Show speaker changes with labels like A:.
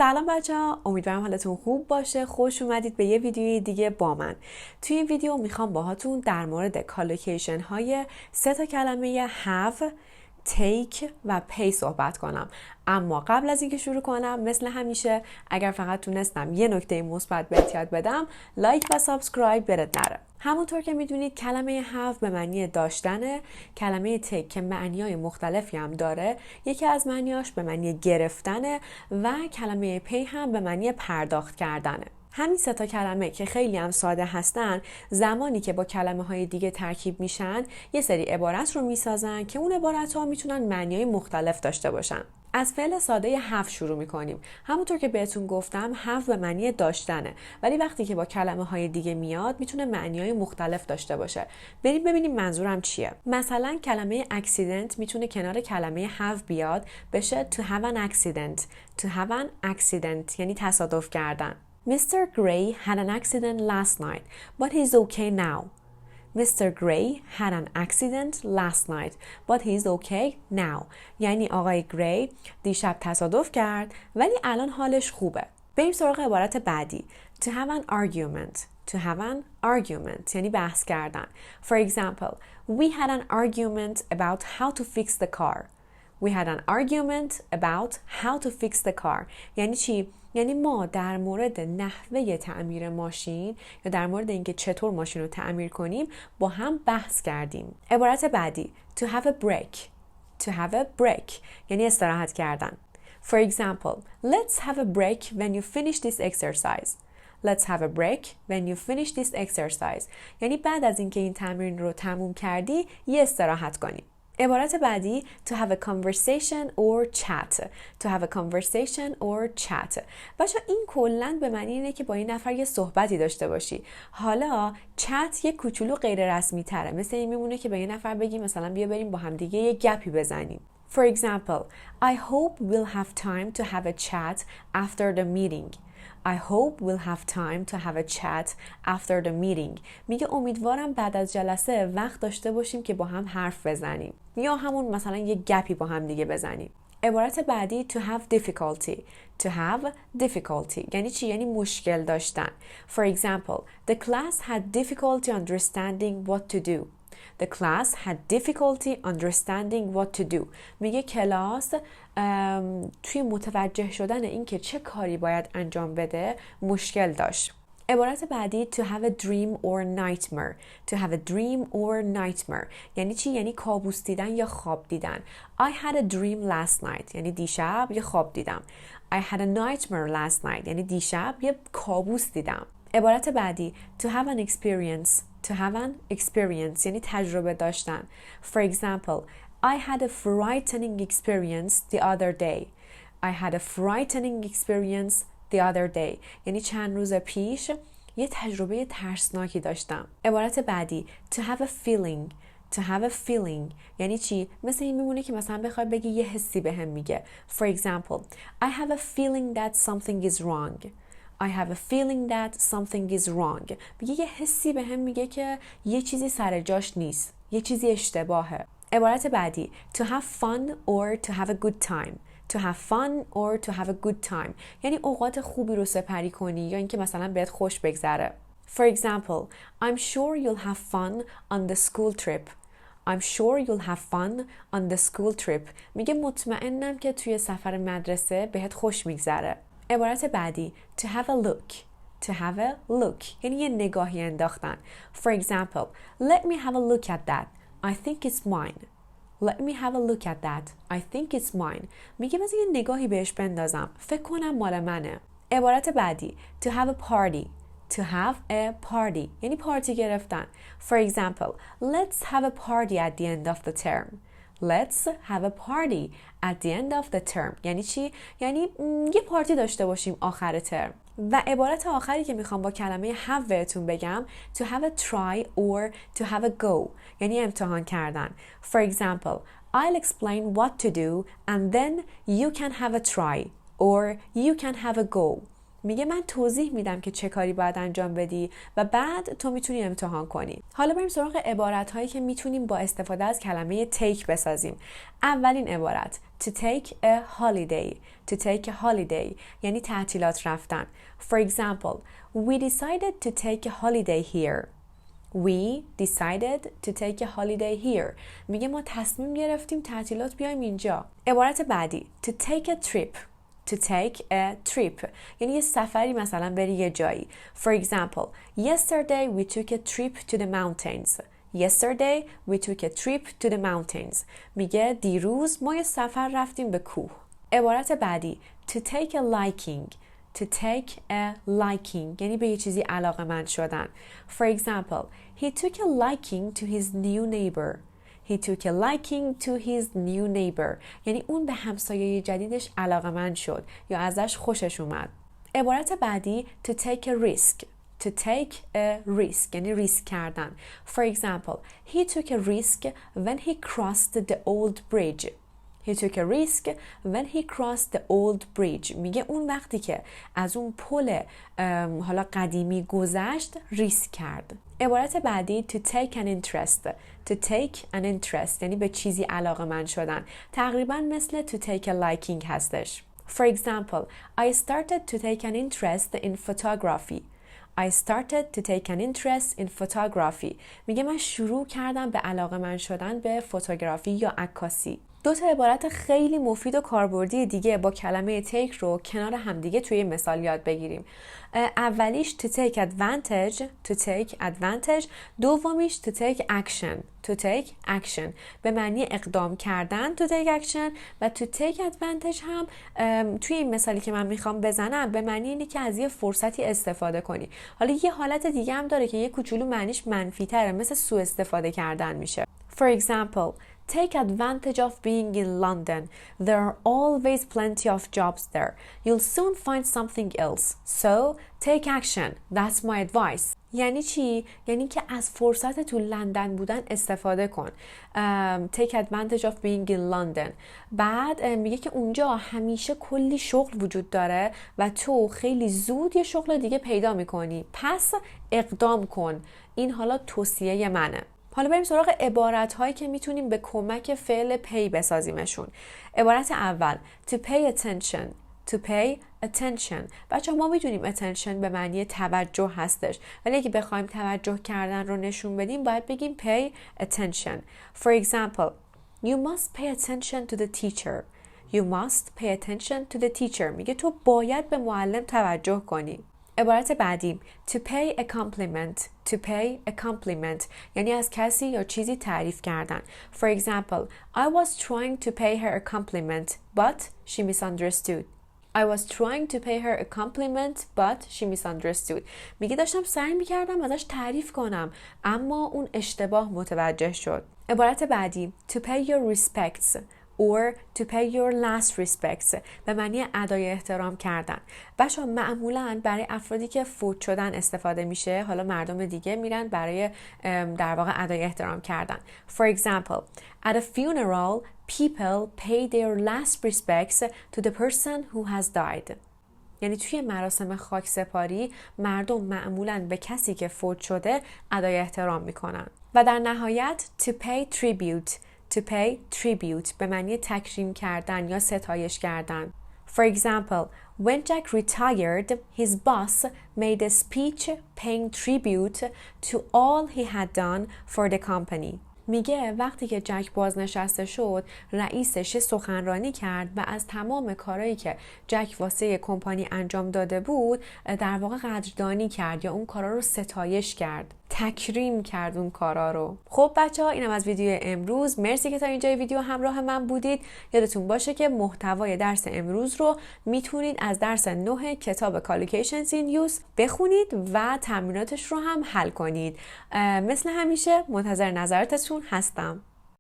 A: سلام بچه‌ها، امیدوارم حالتون خوب باشه. خوش اومدید به یه ویدیوی دیگه با من. توی این ویدیو میخوام باهاتون در مورد کالوکیشن های 3 کلمه have، take و pay صحبت کنم. اما قبل از اینکه شروع کنم مثل همیشه اگر فقط تونستم یه نکته مثبت بهت یاد بدم، لایک و سابسکرایب برات نره. همونطور که میدونید کلمه have به معنی داشتنه، کلمه take که معنی‌های مختلفی هم داره، یکی از معنیاش به معنی گرفتنه و کلمه pay هم به معنی پرداخت کردنه. همین 3 کلمه که خیلی هم ساده هستن، زمانی که با کلمه های دیگه ترکیب میشن یه سری عبارت رو میسازن که اون عبارت ها میتونن معنی‌های مختلف داشته باشن. از فعل ساده have شروع میکنیم. همونطور که بهتون گفتم have به معنی داشتنه، ولی وقتی که با کلمه های دیگه میاد میتونه معنی‌های مختلف داشته باشه. بریم ببینیم منظورم چیه. مثلا کلمه accident میتونه کنار کلمه have بیاد، بشه to have an accident. to have an accident یعنی تصادف کردن. Mr. Gray had an accident last night, but he's okay now. Mr. Gray had an accident last night, but he's okay now. یعنی آقای گری دیشب تصادف کرد ولی الان حالش خوبه. بریم سراغ عبارت بعدی. To have an argument. To have an argument یعنی بحث کردن. For example, we had an argument about how to fix the car. We had an argument about how to fix the car. یعنی چی؟ یعنی ما در مورد نحوه تعمیر ماشین یا در مورد اینکه چطور ماشین رو تعمیر کنیم با هم بحث کردیم. عبارت بعدی. To have a break. To have a break یعنی استراحت کردن. For example, let's have a break when you finish this exercise. Let's have a break when you finish this exercise. یعنی بعد از اینکه این تمرین رو تموم کردی یه استراحت کنی. عبارت بعدی. To have a conversation or chat. To have a conversation or chat. بچه این کلن به معنی اینه که با این نفر یه صحبتی داشته باشی. حالا chat یه کوچولو غیر رسمی تره. مثل این میمونه که به یه نفر بگی مثلا بیا بریم با هم دیگه یه گپی بزنیم. For example, I hope we'll have time to have a chat after the meeting. I hope we'll have time to have a chat after the meeting. میگه امیدوارم بعد از جلسه وقت داشته باشیم که با هم حرف بزنیم یا همون مثلا یه گپی با هم دیگه بزنیم. عبارت بعدی. To have difficulty. To have difficulty یعنی چی؟ یعنی مشکل داشتن. For example, the class had difficulty understanding what to do. The class had difficulty understanding what to do. میگه کلاس توی متوجه شدن این که چه کاری باید انجام بده مشکل داشت. عبارت بعدی. To have a dream or nightmare. To have a dream or nightmare یعنی چی؟ یعنی کابوس دیدن یا خواب دیدن. I had a dream last night یعنی دیشب یه خواب دیدم. I had a nightmare last night یعنی دیشب یه کابوس دیدم. عبارت بعدی. To have an experience. To have an experience یعنی تجربه داشتن. For example, I had a frightening experience the other day. I had a frightening experience the other day یعنی چند روز پیش یه تجربه ترسناکی داشتم. عبارت بعدی. To have a feeling. To have a feeling یعنی چی؟ مثل این میمونه که مثلا بخوای بگی یه حسی بهم میگه. For example, I have a feeling that something is wrong. I have a feeling that something is wrong. میگه یه حسی بهم میگه که یه چیزی سر جاش نیست. یه چیزی اشتباهه. عبارت بعدی. To have fun or to have a good time. To have fun or to have a good time یعنی اوقات خوبی رو سپری کنی یا اینکه مثلا بهت خوش بگذره. For example, I'm sure you'll have fun on the school trip. I'm sure you'll have fun on the school trip میگه مطمئنم که توی سفر مدرسه بهت خوش میگذره. عبارت بعدی. To have a look. To have a look یعنی یه نگاهی انداختن. For example, let me have a look at that. I think it's mine. Let me have a look at that. I think it's mine. میگه بذار یه نگاهی بهش بندازم. فکر کنم مال منه. عبارت بعدی. To have a party. To have a party یعنی پارتی گرفتن. For example, let's have a party at the end of the term. Let's have a party at the end of the term یعنی چی؟ یعنی یه پارتی داشته باشیم آخر ترم. و عبارت آخری که میخوام با کلمه have بهتون بگم. To have a try or to have a go یعنی امتحان کردن. For example, I'll explain what to do and then you can have a try or you can have a go. میگه من توضیح میدم که چه کاری باید انجام بدی و بعد تو میتونی امتحان کنی. حالا بریم سراغ عبارت هایی که میتونیم با استفاده از کلمه take بسازیم. اولین عبارت to take a holiday. to take a holiday یعنی تعطیلات رفتن. For example, we decided to take a holiday here. We decided to take a holiday here. میگه ما تصمیم گرفتیم تعطیلات بیایم اینجا. عبارت بعدی to take a trip. to take a trip یعنی یه سفری مثلا بری یه جایی. For example, yesterday we took a trip to the mountains. Yesterday we took a trip to the mountains. میگه دیروز ما یه سفر رفتیم به کوه. عبارت بعدی to take a liking. to take a liking یعنی به یه چیزی علاقه‌مند شدن. For example, he took a liking to his new neighbor. He took a liking to his new neighbor یعنی اون به همسایه جدیدش علاقه‌مند شد یا ازش خوشش اومد. عبارت بعدی to take a risk. to take a risk یعنی ریسک کردن. For example, he took a risk when he crossed the old bridge. He took a risk when he crossed the old bridge. میگه اون وقتی که از اون پل حالا قدیمی گذشت ریسک کرد. عبارت بعدی to take an interest. to take an interest یعنی به چیزی علاقه‌مند شدن. تقریبا مثل to take a liking هستش. For example, I started to take an interest in photography. I started to take an interest in photography. میگه من شروع کردم به علاقه‌مند شدن به فوتوگرافی یا عکاسی. دو تا عبارت خیلی مفید و کاربردی دیگه با کلمه take رو کنار همدیگه توی مثال یاد بگیریم. اولیش to take advantage. to take advantage. دومیش to take action. to take action به معنی اقدام کردن to take action و to take advantage هم توی این مثالی که من میخوام بزنم به معنی اینه که از یه فرصتی استفاده کنی. حالا یه حالت دیگه هم داره که یه کوچولو معنیش منفی تره، مثل سوء استفاده کردن میشه. For example, take advantage of being in London. There are always plenty of jobs there. You'll soon find something else. So, take action. That's my advice. یعنی چی؟ یعنی که از فرصت تو لندن بودن استفاده کن. Take advantage of being in London. بعد میگه که اونجا همیشه کلی شغل وجود داره و تو خیلی زود یه شغل دیگه پیدا میکنی. پس اقدام کن. این حالا توصیه منه. حالا بریم سراغ عبارت هایی که میتونیم به کمک فعل pay بسازیمشون. عبارت اول to pay attention. to pay attention. بچه ما میدونیم attention به معنی توجه هستش، ولی اگه بخوایم توجه کردن رو نشون بدیم باید بگیم pay attention. For example, you must pay attention to the teacher. You must pay attention to the teacher. میگه تو باید به معلم توجه کنی. عبارت بعدی to pay a compliment. to pay a compliment یعنی از کسی یا چیزی تعریف کردن. For example, I was trying to pay her a compliment but she misunderstood. I was trying to pay her a compliment but she misunderstood. میگه داشتم سعی میکردم ازش تعریف کنم اما اون اشتباه متوجه شد. عبارت بعدی to pay your respects or to pay your last respects به معنی ادای احترام کردن. بچه‌ها معمولاً برای افرادی که فوت شدن استفاده میشه، حالا مردم دیگه میرن برای در واقع ادای احترام کردن. For example, at a funeral, people pay their last respects to the person who has died. یعنی توی مراسم خاکسپاری مردم معمولاً به کسی که فوت شده ادای احترام میکنن. و در نهایت to pay tribute. to pay tribute به معنی تکریم کردن یا ستایش کردن. For example, when Jack retired, his boss made a speech paying tribute to all he had done for the company. میگه وقتی که جک بازنشسته شد رئیسش سخنرانی کرد و از تمام کارهایی که جک واسه کمپانی انجام داده بود در واقع قدردانی کرد یا اون کارا رو ستایش کرد، تکریم کرد اون کارا رو. خب بچه‌ها اینم از ویدیو امروز. مرسی که تا اینجای ویدیو همراه من بودید. یادتون باشه که محتوای درس امروز رو میتونید از درس 9 کتاب Collocations in Use بخونید و تمریناتش رو هم حل کنید. مثل همیشه منتظر نظراتتون هستم.